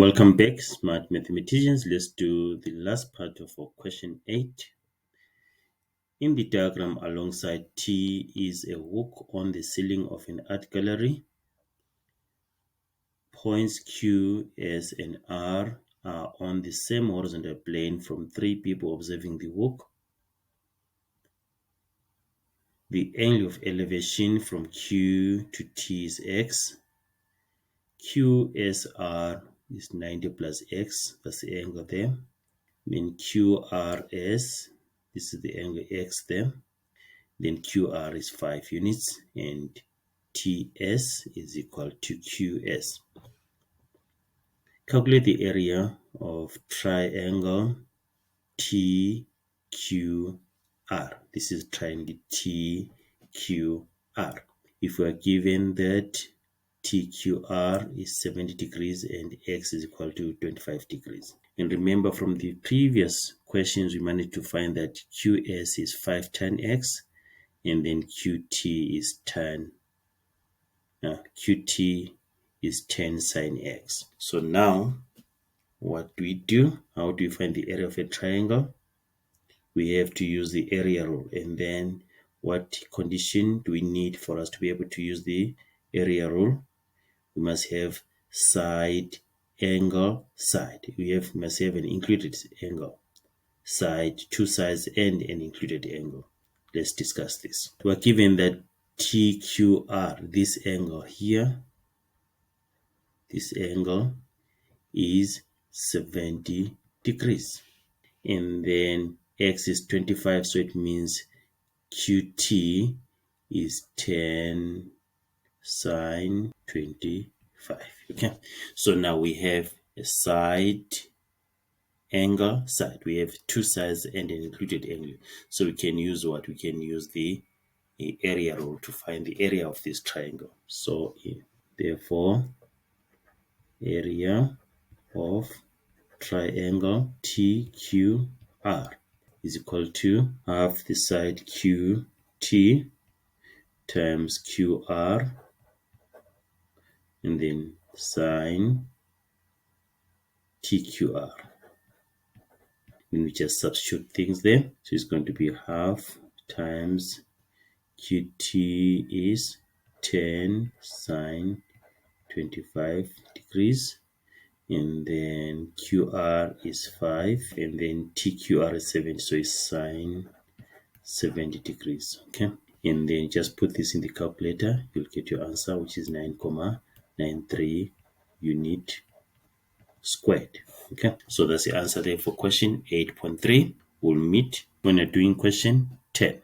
Welcome back, smart mathematicians. Let's do the last part of our question 8. In the diagram alongside T is a hook on the ceiling of an art gallery. Points Q, S, and R are on the same horizontal plane from 3 people observing the hook. The angle of elevation from Q to T is X. QSR is 90 plus X, that's the angle there. Then QRS, this is the angle X there. Then QR is 5 units and TS is equal to QS. Calculate the area of triangle TQR. This is triangle TQR. If we are given that TQR is 70 degrees and X is equal to 25 degrees. And remember from the previous questions, we managed to find that QS is 5 tan X and then QT is 10 sin X. So now what do we do? How do we find the area of a triangle? We have to use the area rule. And then what condition do we need for us to be able to use the area rule? We must have side, angle, side. We must have an included angle, side, two sides, and an included angle. Let's discuss this. We are given that TQR, this angle here, this angle is 70 degrees. And then X is 25, so it means QT is 10 sin 25. Okay, so now we have a side, angle, side. We have two sides and an included angle. So we can use what? We can use the area rule to find the area of this triangle. So therefore, area of triangle TQR is equal to half the side QT times QR and then sine TQR. When we just substitute things there, so it's going to be half times QT is 10 sine 25 degrees, and then QR is 5, and then TQR is 70, so it's sine 70 degrees. Okay, and then just put this in the calculator, you'll get your answer, which is 9.93 unit squared. Okay, so that's the answer there for question 8.3. We'll meet when you're doing question 10.